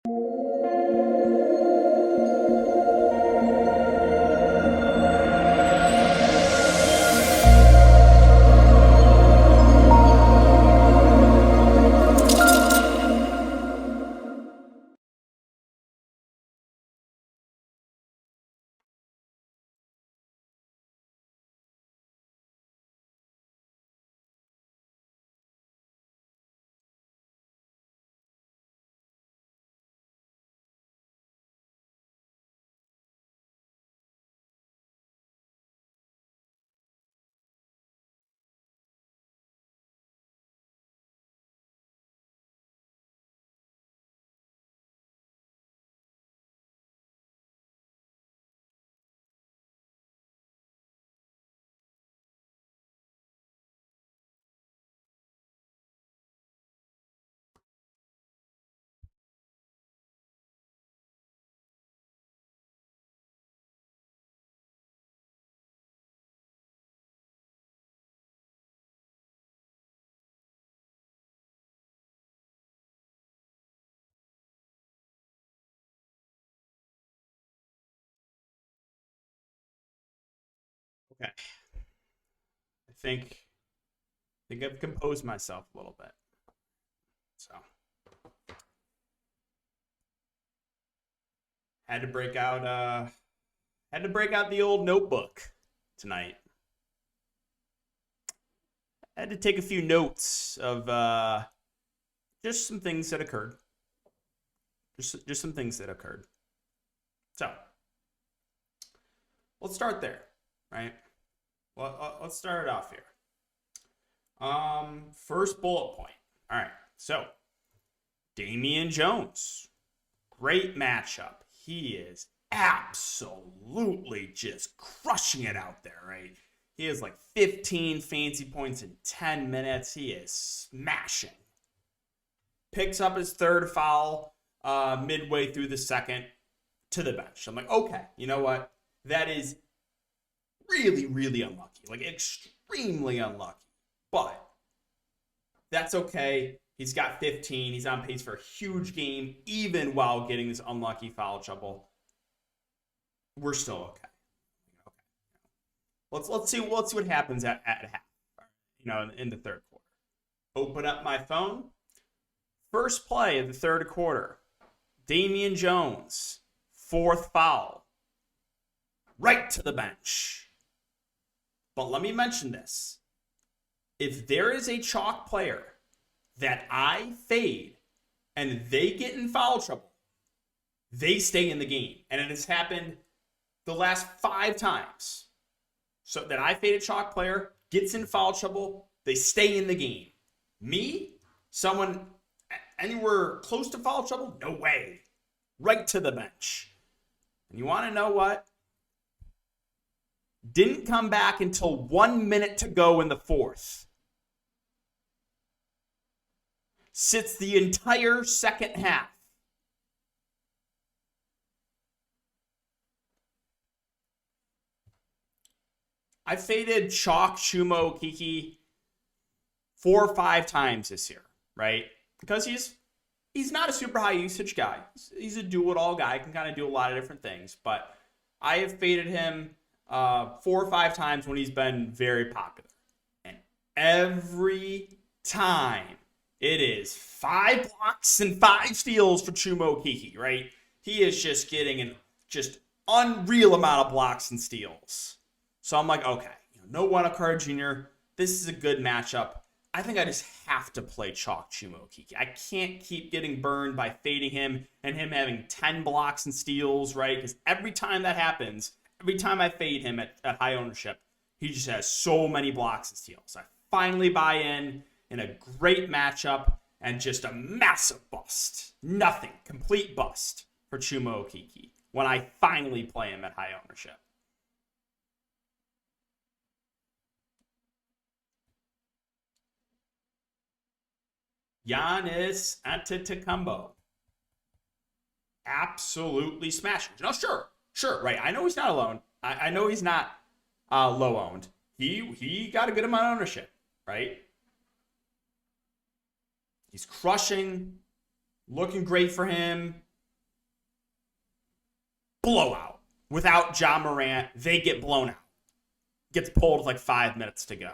Okay. I think I've composed myself a little bit. So had to break out the old notebook tonight. Had to take a few notes of just some things that occurred. Just some things that occurred. So let's start there, right? Well, let's start it off here. First bullet point. All right. So Damian Jones, great matchup. He is absolutely just crushing it out there, right? He has like 15 fancy points in 10 minutes. He is smashing. Picks up his third foul midway through the second to the bench. I'm like, okay, you know what? That is really, really unlucky. Like extremely unlucky. But that's okay. He's got 15. He's on pace for a huge game, even while getting this unlucky foul trouble. We're still okay. Let's see what happens at half. In the third quarter. Open up my phone. First play of the third quarter. Damian Jones, fourth foul. Right to the bench. But let me mention this. If there is a chalk player that I fade and they get in foul trouble, they stay in the game. And it has happened the last 5 times. So that I fade a chalk player, gets in foul trouble, they stay in the game. Me, someone anywhere close to foul trouble, no way. Right to the bench. And you want to know what? Didn't come back until 1 minute to go in the fourth. Sits the entire second half. I faded Chalk, Chumo, Kiki 4 or 5 times this year, right? Because he's not a super high usage guy. He's a do-it-all guy. Can kind of do a lot of different things. But I have faded him 4 or 5 times when he's been very popular. And every time it is 5 blocks and 5 steals for Chumo Kiki, right? He is just getting an just unreal amount of blocks and steals. So I'm like, okay, no Wendell Carter Jr. This is a good matchup. I think I just have to play Chalk Chumo Kiki. I can't keep getting burned by fading him and him having 10 blocks and steals, right? Because every time that happens, every time I fade him at high ownership, he just has so many blocks and steals. I finally buy in a great matchup and just a massive bust. Nothing. Complete bust for Chumo Kiki when I finally play him at high ownership. Giannis Antetokounmpo. Absolutely smashing. No, sure, right. I know he's not alone. I know he's not low owned. He got a good amount of ownership, right? He's crushing, looking great for him. blowout. Without Ja Morant, they get blown out. Gets pulled with like 5 minutes to go.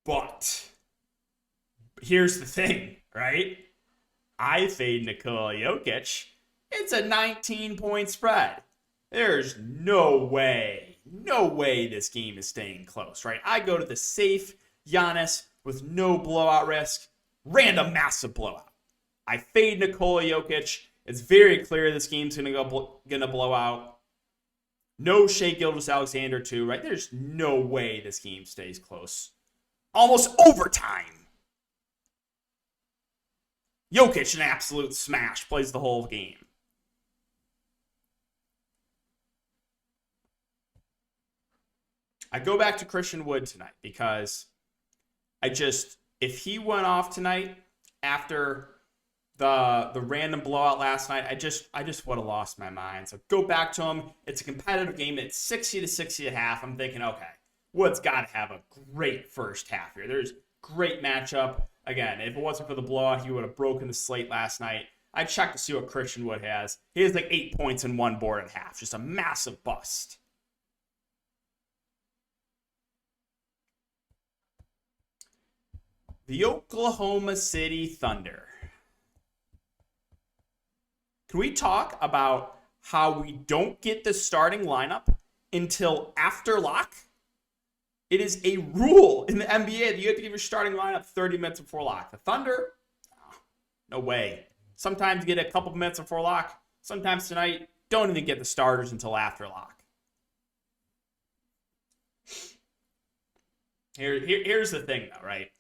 But here's the thing, right? I fade Nikola Jokic. It's a 19-point spread. There's no way this game is staying close, right? I go to the safe Giannis with no blowout risk. Random massive blowout. I fade Nikola Jokic. It's very clear this game's gonna blow out. No Shai Gilgeous-Alexander too, right? There's no way this game stays close. Almost overtime. Jokic, an absolute smash, plays the whole game. I go back to Christian Wood tonight because if he went off tonight after the random blowout last night, I just would have lost my mind. So go back to him. It's a competitive game. It's 60-60 at half. I'm thinking, okay, Wood's got to have a great first half here. There's great matchup. Again, if it wasn't for the blowout, he would have broken the slate last night. I checked to see what Christian Wood has. He has like 8 points and 1 board at half. Just a massive bust. The Oklahoma City Thunder. Can we talk about how we don't get the starting lineup until after lock? It is a rule in the NBA that you have to give your starting lineup 30 minutes before lock. The Thunder, no way. Sometimes you get a couple minutes before lock. Sometimes tonight, don't even get the starters until after lock. Here's the thing, though, right?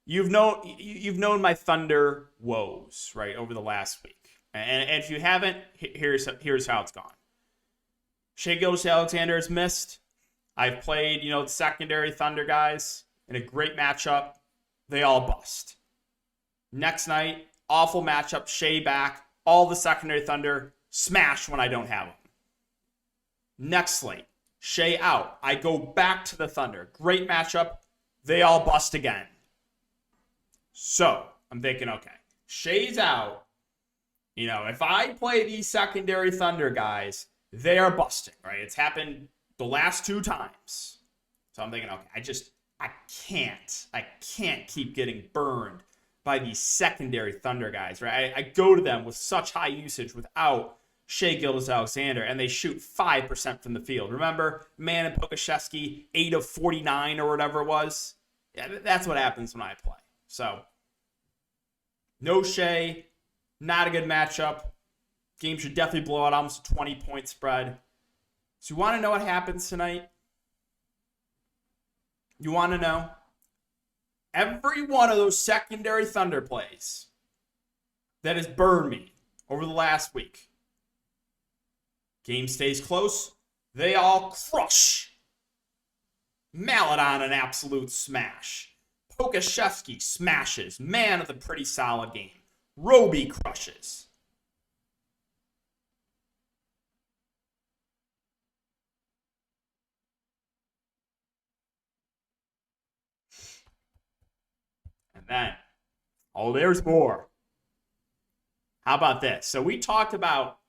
You've known my Thunder woes, right, over the last week. And if you haven't, here's how it's gone. Shai Gilgeous-Alexander has missed. I've played, the secondary Thunder guys in a great matchup. They all bust. Next night, awful matchup, Shai back. All the secondary Thunder smash when I don't have them. Next slate, Shai out. I go back to the Thunder. Great matchup. They all bust again. So, I'm thinking, okay, Shai's out. If I play these secondary Thunder guys, they are busting, right? It's happened the last 2 times. So I'm thinking, okay, I can't keep getting burned by these secondary Thunder guys, right? I go to them with such high usage without Shai Gilgeous-Alexander, and they shoot 5% from the field. Remember, Man and Pokashevsky, 8 of 49 or whatever it was? Yeah, that's what happens when I play. So, no Shai, not a good matchup. Game should definitely blow out, almost a 20-point spread. So you want to know what happens tonight? You want to know? Every one of those secondary Thunder plays that has burned me over the last week. Game stays close. They all crush. Maladon, an absolute smash. Pokashevsky smashes. Man of the pretty solid game. Roby crushes. And then, there's more. How about this? So we talked about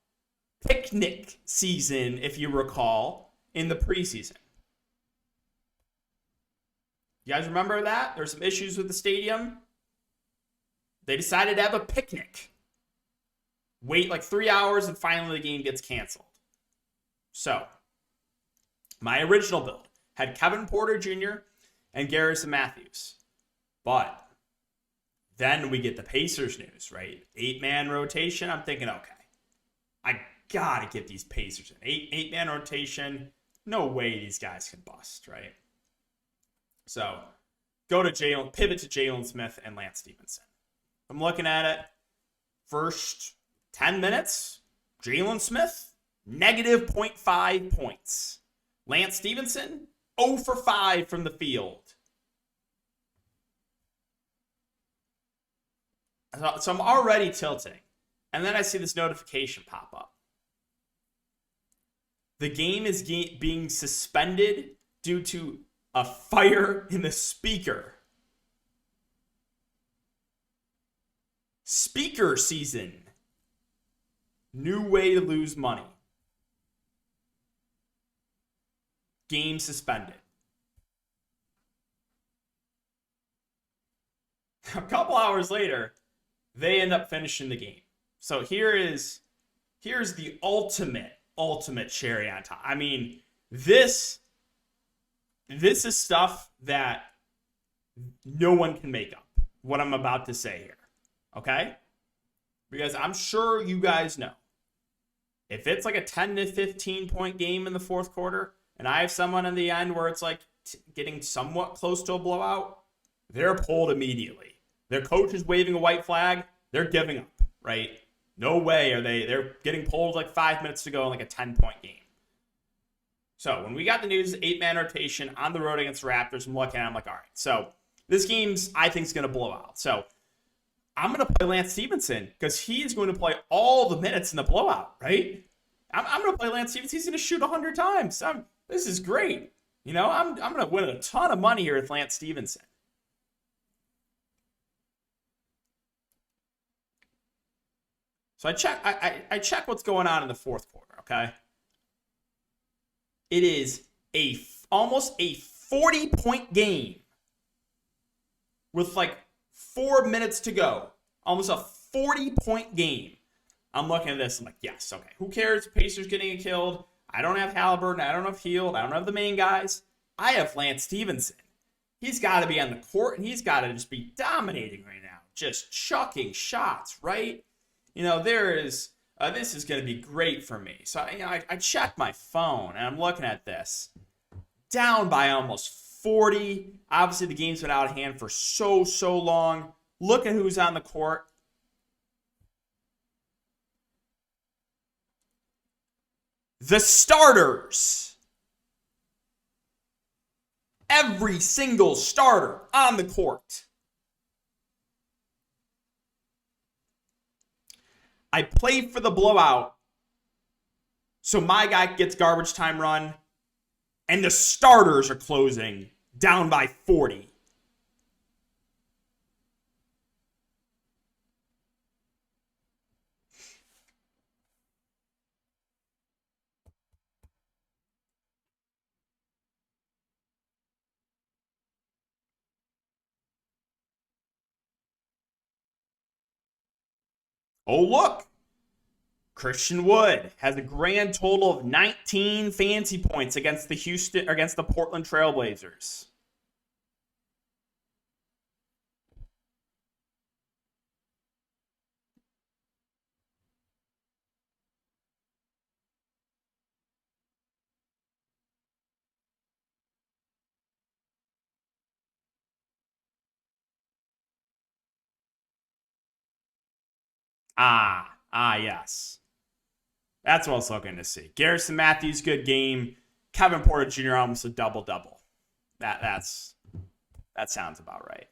picnic season, if you recall, in the preseason. You guys remember that? There's some issues with the stadium. They decided to have a picnic. Wait like 3 hours and finally the game gets canceled. So, my original build had Kevin Porter Jr. and Garrison Matthews. But then we get the Pacers news, right? 8-man rotation. I'm thinking, okay, I gotta get these Pacers in. 8-man rotation. No way these guys can bust, right? So, pivot to Jalen Smith and Lance Stevenson. I'm looking at it. First 10 minutes, Jalen Smith, negative 0.5 points. Lance Stevenson, 0 for 5 from the field. So I'm already tilting. And then I see this notification pop up. The game is being suspended due to a fire in the speaker. Speaker season. New way to lose money. Game suspended. A couple hours later, they end up finishing the game. So here's the ultimate cherry on top. I mean, this is stuff that no one can make up. What I'm about to say here. Okay? Because I'm sure you guys know. If it's like a 10 to 15 point game in the fourth quarter, and I have someone in the end where it's like getting somewhat close to a blowout, they're pulled immediately. Their coach is waving a white flag. They're giving up, right? No way are they're getting pulled like 5 minutes to go in like a 10-point game. So when we got the news, 8-man rotation on the road against the Raptors, I'm looking at it, I'm like, all right. So this game's, I think, is going to blow out. So I'm going to play Lance Stevenson because he's going to play all the minutes in the blowout, right? I'm going to play Lance Stevenson. He's going to shoot 100 times. This is great. You know, I'm going to win a ton of money here with Lance Stevenson. So I check what's going on in the fourth quarter, okay? It is almost a 40-point game with like 4 minutes to go. Almost a 40-point game. I'm looking at this, I'm like, yes, okay. Who cares? Pacers getting killed. I don't have Halliburton. I don't have Hield. I don't have the main guys. I have Lance Stevenson. He's got to be on the court, and he's got to just be dominating right now. Just chucking shots, right? You know, this is going to be great for me. So, I check my phone, and I'm looking at this. Down by almost 40. Obviously, the game's been out of hand for so long. Look at who's on the court. The starters. Every single starter on the court. I played for the blowout, so my guy gets garbage time run, and the starters are closing down by 40. Oh, look. Christian Wood has a grand total of 19 fantasy points against the Portland Trailblazers. Yes. That's what I was looking to see. Garrison Matthews, good game. Kevin Porter Jr. almost a double-double. That sounds about right.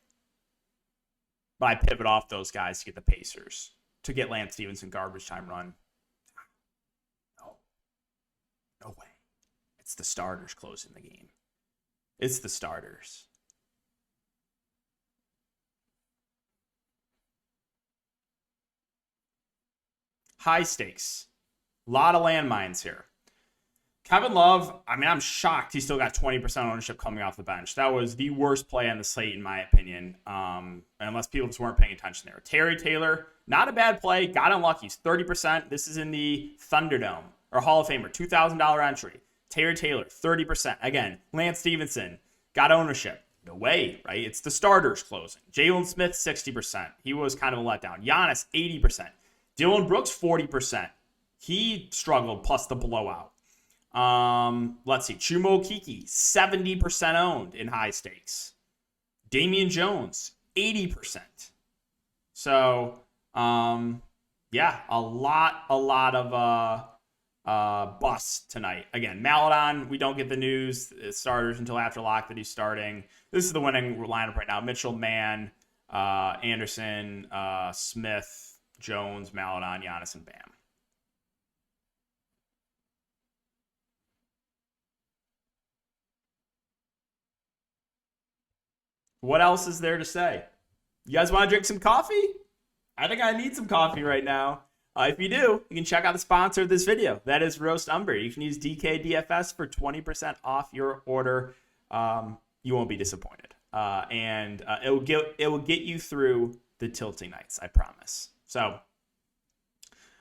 But I pivot off those guys to get the Pacers. To get Lance Stevenson garbage time run. No way. It's the starters closing the game. It's the starters. High stakes. A lot of landmines here. Kevin Love, I'm shocked he still got 20% ownership coming off the bench. That was the worst play on the slate, in my opinion, unless people just weren't paying attention there. Terry Taylor, not a bad play. Got unlucky. He's 30%. This is in the Thunderdome, or Hall of Famer, $2,000 entry. Terry Taylor, 30%. Again, Lance Stevenson, got ownership. No way, right? It's the starters closing. Jalen Smith, 60%. He was kind of a letdown. Giannis, 80%. Dylan Brooks, 40%. He struggled, plus the blowout. Let's see. Chumo Kiki, 70% owned in high stakes. Damian Jones, 80%. So, yeah, a lot of busts tonight. Again, Maladon, we don't get the news, starters until after lock that he's starting. This is the winning lineup right now. Mitchell, Mann, Anderson, Smith, Jones, Maladon, Giannis, and Bam. What else is there to say? You guys want to drink some coffee? I think I need some coffee right now. If you do, you can check out the sponsor of this video. That is Roast Umber. You can use DKDFS for 20% off your order. You won't be disappointed. And it will get you through the tilting nights, I promise. So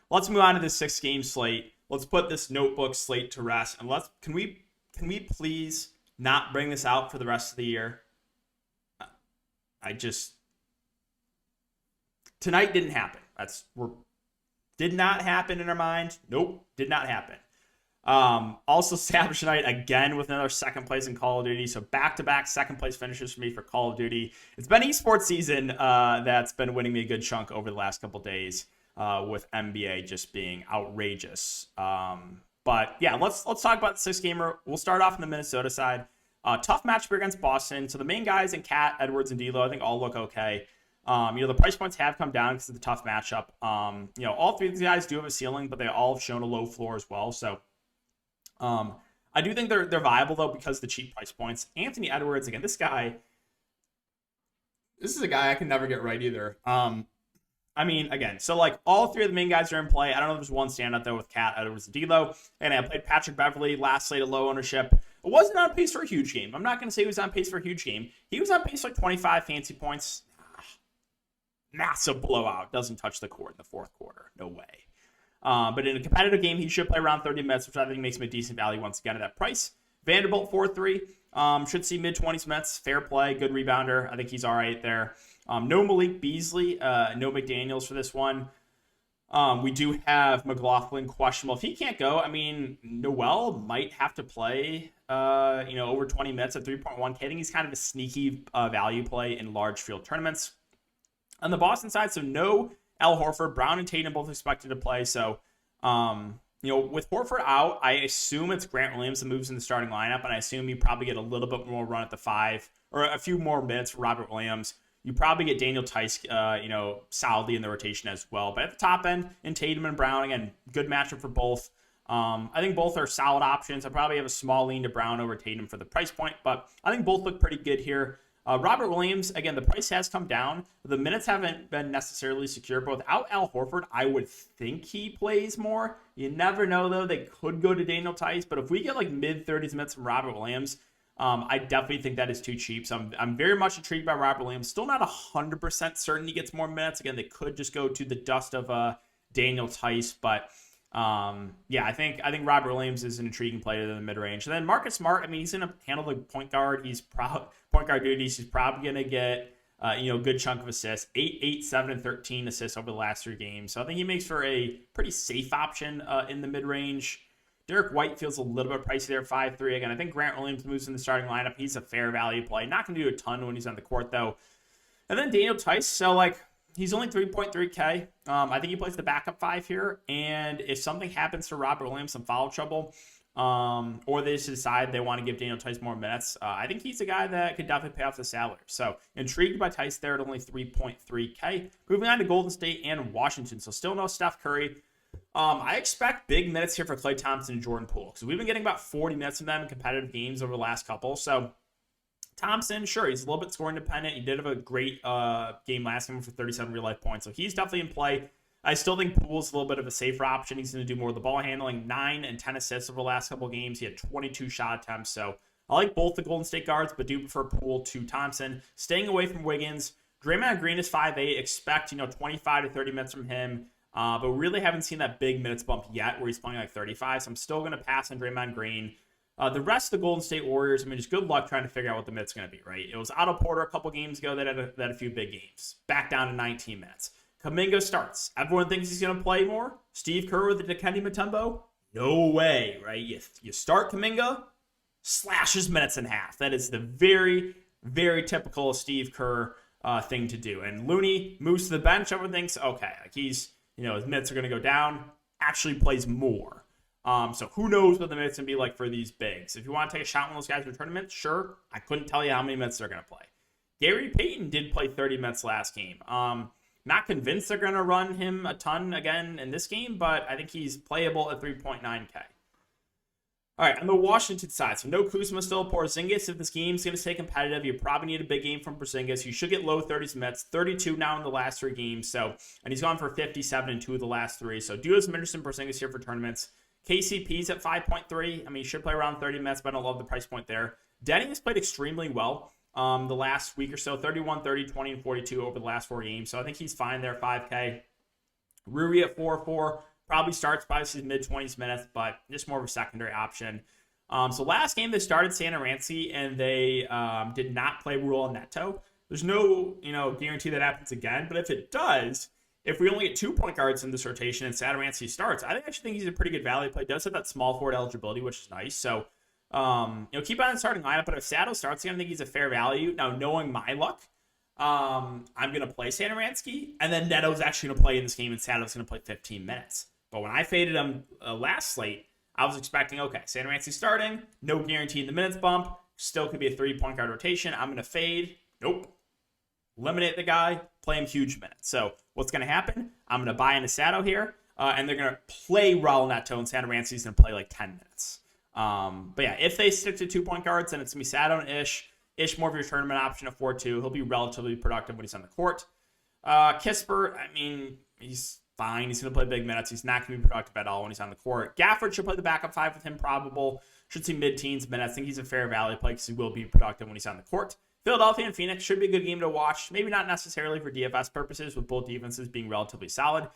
let's move on to this 6-game slate. Let's put this notebook slate to rest. And can we please not bring this out for the rest of the year? Tonight didn't happen. Did not happen in our mind. Nope, did not happen. Also, Savage Night again with another second place in Call of Duty. So back-to-back second place finishes for me for Call of Duty. It's been esports season that's been winning me a good chunk over the last couple days with NBA just being outrageous. But yeah, let's talk about the 6-gamer. We'll start off in the Minnesota side. Tough matchup against Boston. So the main guys in Cat, Edwards, and D'Lo I think all look okay. The price points have come down because of the tough matchup. All three of these guys do have a ceiling, but they all have shown a low floor as well. So I do think they're viable, though, because of the cheap price points. Anthony Edwards, again, this is a guy I can never get right either. So like all three of the main guys are in play. I don't know if there's one standout, though, with Cat, Edwards, and D'Lo. And I played Patrick Beverley last slate at low ownership. It wasn't on pace for a huge game. I'm not going to say he was on pace for a huge game. He was on pace for like 25 fancy points. Massive blowout. Doesn't touch the court in the fourth quarter. No way. But in a competitive game, he should play around 30 minutes, which I think makes him a decent value once again at that price. Vanderbilt 4-3. Should see mid-20s minutes. Fair play. Good rebounder. I think he's all right there. No Malik Beasley. No McDaniels for this one. We do have McLaughlin questionable. If he can't go, Noel might have to play, over 20 minutes at 3.1K. I think he's kind of a sneaky value play in large field tournaments. On the Boston side, so no Al Horford. Brown and Tatum both expected to play. So, with Horford out, I assume it's Grant Williams that moves in the starting lineup, and I assume you probably get a little bit more run at the 5, or a few more minutes for Robert Williams. You probably get Daniel Tice, solidly in the rotation as well. But at the top end, in Tatum and Brown, again, good matchup for both. I think both are solid options. I probably have a small lean to Brown over Tatum for the price point, but I think both look pretty good here. Robert Williams, again, the price has come down. The minutes haven't been necessarily secure, but without Al Horford, I would think he plays more. You never know, though. They could go to Daniel Tice, but if we get like mid-30s minutes from Robert Williams, I definitely think that is too cheap. So I'm very much intrigued by Robert Williams. Still not 100% certain he gets more minutes. Again, they could just go to the dust of Daniel Tice, but I think Robert Williams is an intriguing player in the mid-range. And then Marcus Smart, he's going to handle the point guard. Point guard duties. He's probably going to get a good chunk of assists. 8, 8, 7, and 13 assists over the last 3 games. So I think he makes for a pretty safe option in the mid-range. Derek White feels a little bit pricey there, 5-3. Again, I think Grant Williams moves in the starting lineup. He's a fair value play. Not going to do a ton when he's on the court, though. And then Daniel Tice. So, he's only 3.3K. I think he plays the backup 5 here. And if something happens to Robert Williams, some foul trouble, or they just decide they want to give Daniel Tice more minutes, I think he's a guy that could definitely pay off the salary. So intrigued by Tice there at only 3.3K. Moving on to Golden State and Washington. So still no Steph Curry. I expect big minutes here for Klay Thompson and Jordan Poole, because we've been getting about 40 minutes from them in competitive games over the last couple. So Thompson, sure, he's a little bit scoring dependent. He did have a great game last game for 37 real life points. So he's definitely in play. I still think Poole's a little bit of a safer option. He's going to do more of the ball handling, 9 and 10 assists over the last couple games. He had 22 shot attempts. So I like both the Golden State guards, but do prefer Poole to Thompson. Staying away from Wiggins. Draymond Green is 5'8". Expect 25 to 30 minutes from him. But really haven't seen that big minutes bump yet where he's playing like 35. So I'm still going to pass on Draymond Green. The rest of the Golden State Warriors, just good luck trying to figure out what the minutes going to be, right? It was Otto Porter a couple games ago that had a few big games. Back down to 19 minutes. Kuminga starts. Everyone thinks he's going to play more. Steve Kerr with the Dikembe Mutombo? No way, right? You start Kuminga, slash his minutes in half. That is the very, very typical Steve Kerr thing to do. And Looney moves to the bench. Everyone thinks, okay, his minutes are going to go down. Actually plays more. So who knows what the minutes going to be like for these bigs. If you want to take a shot on those guys in tournaments, sure. I couldn't tell you how many minutes they're going to play. Gary Payton did play 30 minutes last game. Not convinced they're going to run him a ton again in this game, but I think he's playable at 3.9K. All right, on the Washington side, so no Kuzma still. Porzingis, if this game's going to stay competitive, you probably need a big game from Porzingis. You should get low 30s minutes, 32 now in the last 3 games. So, and he's gone for 57 in 2 of the last 3. So do have some interest in Porzingis here for tournaments. KCP's at 5.3. I mean, he should play around 30 minutes, but I don't love the price point there. Denny has played extremely well the last week or so, 31, 30, 20, and 42 over the last 4 games. So I think he's fine there, 5K. Rui at 4-4. Probably starts by his mid-20s minutes, but just more of a secondary option. So last game they started Satoransky, and they did not play Rule Neto. There's no guarantee that happens again, but if it does, if we only get 2 point guards in this rotation and Satoransky starts, I actually think he's a pretty good value play. Does have that small forward eligibility, which is nice. So keep on the starting lineup, but if Sato starts, I think he's a fair value. Now, knowing my luck, I'm going to play Satoransky, and then Neto's actually going to play in this game, and Sato's going to play 15 minutes. But when I faded him last slate, I was expecting, okay, Satoransky starting, no guarantee in the minutes bump, still could be a 3 point guard rotation. I'm going to fade. Nope. Eliminate the guy, play him huge minutes. So what's going to happen? I'm going to buy into Sato here, and they're going to play Raul Neto, and Satoransky's going to play like 10 minutes. But yeah, if they stick to 2 point guards, then it's going to be Sato and Ish. Ish more of your tournament option at 4-2. He'll be relatively productive when he's on the court. Kispert, I mean, he's fine. He's going to play big minutes. He's not going to be productive at all when he's on the court. Gafford should play the backup 5 with him probable. Should see mid-teens minutes. I think he's a fair value play because he will be productive when he's on the court. Philadelphia and Phoenix should be a good game to watch. Maybe not necessarily for DFS purposes, with both defenses being relatively solid.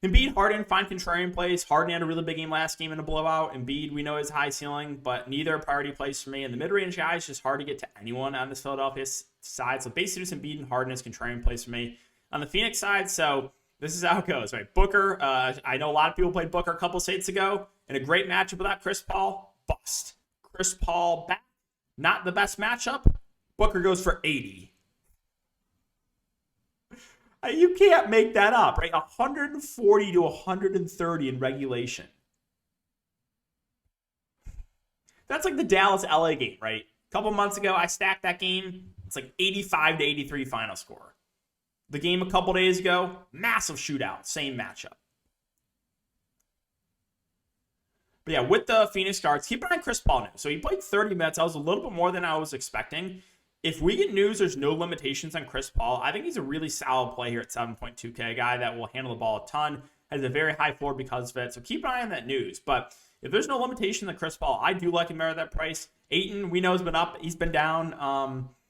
Embiid, Harden, find contrarian plays. Harden had a really big game last game in a blowout. Embiid, we know, is high ceiling, but neither are priority plays for me. And the mid-range guys, it's just hard to get to anyone on this Philadelphia side. So basically just Embiid and Harden is contrarian plays for me. On the Phoenix side, so this is how it goes, right? Booker, I know a lot of people played Booker a couple states ago in a great matchup without Chris Paul. Bust. Chris Paul back. Not the best matchup. Booker goes for 80. You can't make that up, right? 140 to 130 in regulation. That's like the Dallas-LA game, right? A couple months ago, I stacked that game. It's like 85 to 83 final score. The game a couple days ago, massive shootout, same matchup. But yeah, with the Phoenix starts, keep an eye on Chris Paul now. So he played 30 minutes. That was a little bit more than I was expecting. If we get news there's no limitations on Chris Paul, I think he's a really solid play here at 7.2K. A guy that will handle the ball a ton, has a very high floor because of it. So keep an eye on that news. But if there's no limitation on Chris Paul, I do like him at that price. Ayton, we know, has been up. He's been down.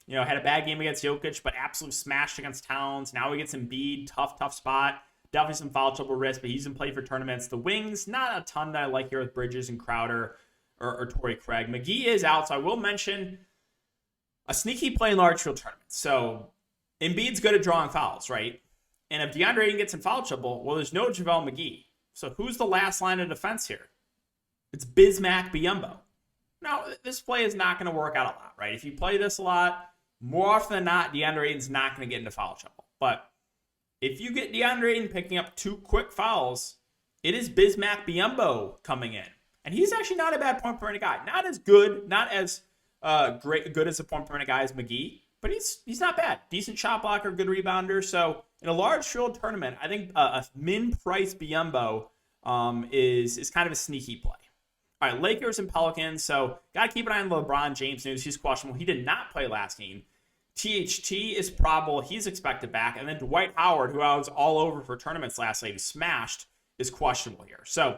Had a bad game against Jokic, but absolutely smashed against Towns. Now he gets Embiid. Tough spot. Definitely some foul trouble risk, but he's been played for tournaments. The wings, not a ton that I like here with Bridges and Crowder or Torrey Craig. McGee is out, so I will mention a sneaky play in large field tournaments. So Embiid's good at drawing fouls, right? And if DeAndre Ayton gets in foul trouble, well, there's no JaVale McGee. So who's the last line of defense here? It's Bismack Biyombo. Now, this play is not going to work out a lot, right? If you play this a lot, more often than not, DeAndre Ayton's not going to get into foul trouble. But if you get DeAndre Ayton picking up 2 quick fouls, it is Bismack Biyombo coming in. And he's actually not a bad point per minute guy. Not as good, not as good as a point per minute guy as McGee, but he's not bad. Decent shot blocker, good rebounder. So in a large field tournament, I think a min price Biyombo is kind of a sneaky play. All right, Lakers and Pelicans. So got to keep an eye on LeBron James news. He's questionable. He did not play last game. THT is probable. He's expected back. And then Dwight Howard, who I was all over for tournaments last night, he smashed, is questionable here. So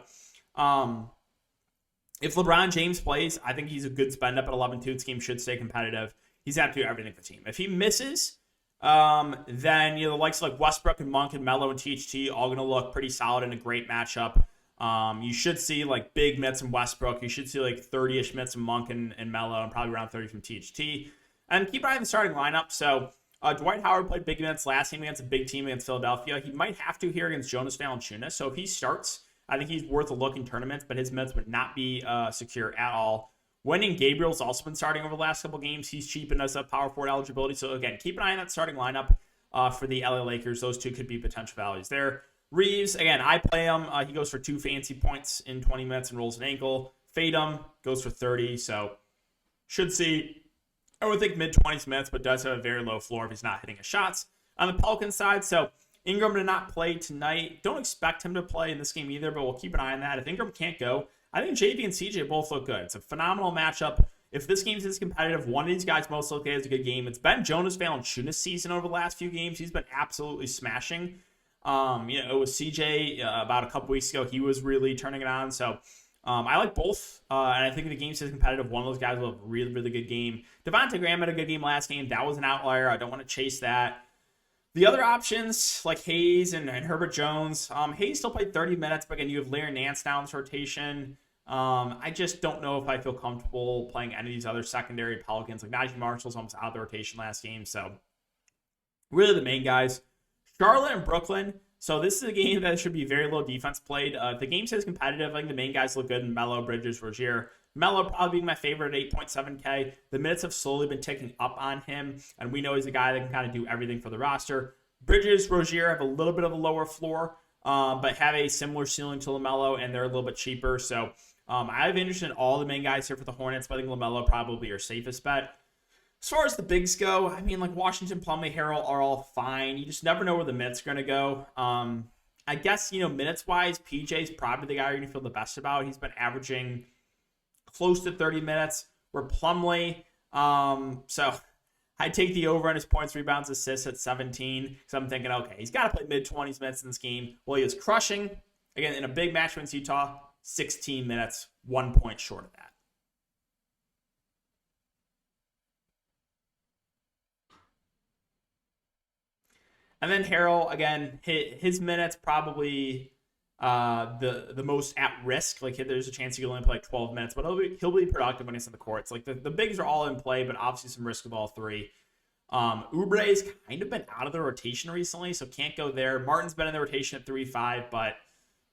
if LeBron James plays, I think he's a good spend up at 11-2. This game should stay competitive. He's had to do everything for the team. If he misses, then the likes of like Westbrook and Monk and Melo and THT all going to look pretty solid in a great matchup. You should see like big minutes from Westbrook. You should see like 30-ish minutes from Monk and Melo, and probably around 30 from THT. And keep an eye on the starting lineup. So Dwight Howard played big minutes last game against a big team against Philadelphia. He might have to here against Jonas Valanciunas. So if he starts, I think he's worth a look in tournaments, but his minutes would not be secure at all. Wenyen Gabriel's also been starting over the last couple games. He's cheap and does have power forward eligibility. So again, keep an eye on that starting lineup for the LA Lakers. Those two could be potential values there. Reeves, again, I play him. He goes for 2 fancy points in 20 minutes and rolls an ankle. Fade him, goes for 30. So should see, I would think mid-20s minutes, but does have a very low floor if he's not hitting his shots. On the Pelicans side, so Ingram did not play tonight. Don't expect him to play in this game either, but we'll keep an eye on that. If Ingram can't go, I think JV and CJ both look good. It's a phenomenal matchup. If this game is competitive, one of these guys most likely has a good game. It's been Jonas Valanciunas' season over the last few games. He's been absolutely smashing. It was CJ about a couple weeks ago. He was really turning it on. So I like both. And I think if the game is competitive, one of those guys will have a really, really good game. Devontae Graham had a good game last game. That was an outlier. I don't want to chase that. The other options, like Hayes and Herbert Jones, Hayes still played 30 minutes, but again, you have Larry Nance down this rotation. I just don't know if I feel comfortable playing any of these other secondary Pelicans. Like Najee Marshall's almost out of the rotation last game, so really the main guys. Charlotte and Brooklyn. So this is a game that should be very low defense played. The game says competitive. I think the main guys look good in Melo, Bridges, Rozier. Melo probably being my favorite at 8.7K. The minutes have slowly been ticking up on him, and we know he's a guy that can kind of do everything for the roster. Bridges, Rozier have a little bit of a lower floor, but have a similar ceiling to LaMelo, and they're a little bit cheaper. So I have interest in all the main guys here for the Hornets, but I think LaMelo probably your safest bet. As far as the bigs go, I mean, like Washington, Plumlee, Harrell are all fine. You just never know where the minutes are going to go. I guess, minutes-wise, PJ's probably the guy you're going to feel the best about. He's been averaging close to 30 minutes. We're Plumlee. So I take the over on his points, rebounds, assists at 17. Because I'm thinking, okay, he's got to play mid-20s minutes in this game. Well, he is crushing. Again, in a big match against Utah, 16 minutes, 1 point short of that. And then Harrell, again, his minutes probably the most at risk. Like there's a chance he'll only play like 12 minutes, but he'll be productive when he's in the courts. Like the bigs are all in play, but obviously some risk with all three. Oubre's kind of been out of the rotation recently, so can't go there. Martin's been in the rotation at 3-5, but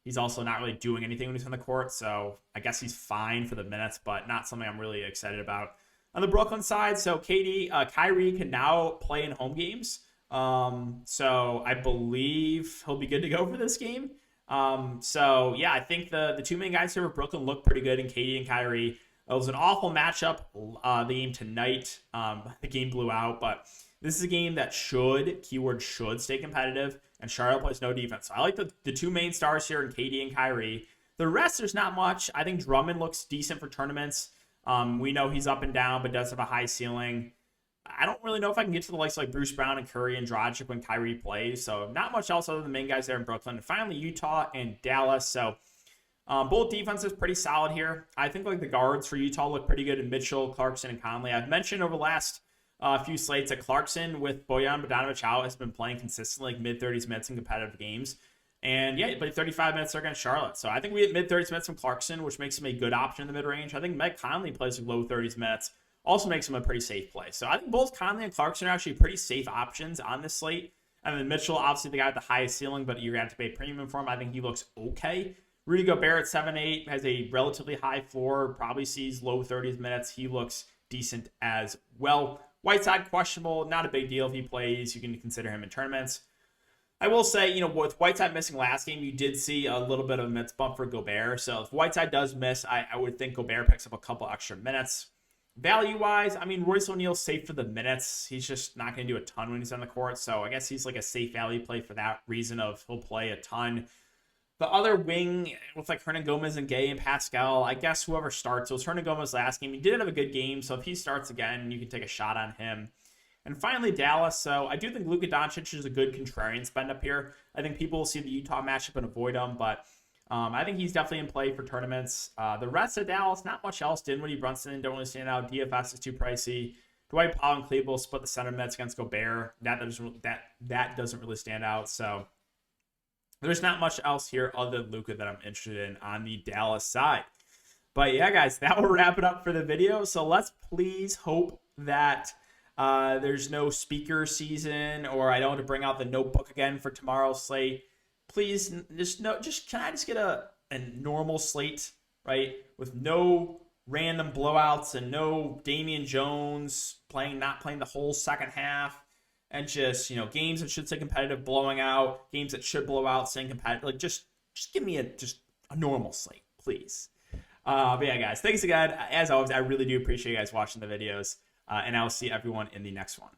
he's also not really doing anything when he's on the court, so I guess he's fine for the minutes, but not something I'm really excited about. On the Brooklyn side, so Kyrie can now play in home games. So I believe he'll be good to go for this game. I think the two main guys here for Brooklyn look pretty good in KD and Kyrie. It was an awful matchup, the game tonight. The game blew out, but this is a game that should stay competitive, and Charlotte plays no defense. So I like the two main stars here in KD and Kyrie. The rest, there's not much. I think Drummond looks decent for tournaments. We know he's up and down, but does have a high ceiling. I don't really know if I can get to the likes like Bruce Brown and Curry and Dragic when Kyrie plays. So not much else other than the main guys there in Brooklyn. And finally, Utah and Dallas. So both defenses pretty solid here. I think like the guards for Utah look pretty good in Mitchell, Clarkson, and Conley. I've mentioned over the last few slates that Clarkson with Bojan Bogdanovic out has been playing consistently like mid-30s minutes in competitive games. And yeah, he played 35 minutes against Charlotte. So I think we get mid-30s minutes from Clarkson, which makes him a good option in the mid-range. I think Mike Conley plays low 30s minutes. Also makes him a pretty safe play. So I think both Conley and Clarkson are actually pretty safe options on this slate. And then Mitchell, obviously the guy with the highest ceiling, but you're going to have to pay premium for him. I think he looks okay. Rudy Gobert at 7'8", has a relatively high floor, probably sees low 30s minutes. He looks decent as well. Whiteside, questionable. Not a big deal if he plays. You can consider him in tournaments. I will say, with Whiteside missing last game, you did see a little bit of a minutes bump for Gobert. So if Whiteside does miss, I would think Gobert picks up a couple extra minutes. Value-wise, I mean, Royce O'Neal's safe for the minutes. He's just not going to do a ton when he's on the court, so I guess he's like a safe value play for that reason of he'll play a ton. The other wing with like Hernan Gomez and Gay and Pascal, I guess whoever starts. It was Hernan Gomez last game. He did have a good game, so if he starts again, you can take a shot on him. And finally, Dallas. So I do think Luka Doncic is a good contrarian spend up here. I think people will see the Utah matchup and avoid him, but I think he's definitely in play for tournaments. The rest of Dallas, not much else. Dinwiddie, Brunson don't really stand out. DFS is too pricey. Dwight Powell and Cleveland split the center minutes against Gobert. That doesn't really stand out. So there's not much else here other than Luka that I'm interested in on the Dallas side. But yeah, guys, that will wrap it up for the video. So let's please hope that there's no speaker season, or I don't have to bring out the notebook again for tomorrow's slate. Please, can I just get a normal slate, right? With no random blowouts and no Damian Jones not playing the whole second half, and just, games that should stay competitive blowing out, games that should blow out staying competitive. Like just give me a normal slate, please. But yeah, guys, thanks again. As always, I really do appreciate you guys watching the videos, and I'll see everyone in the next one.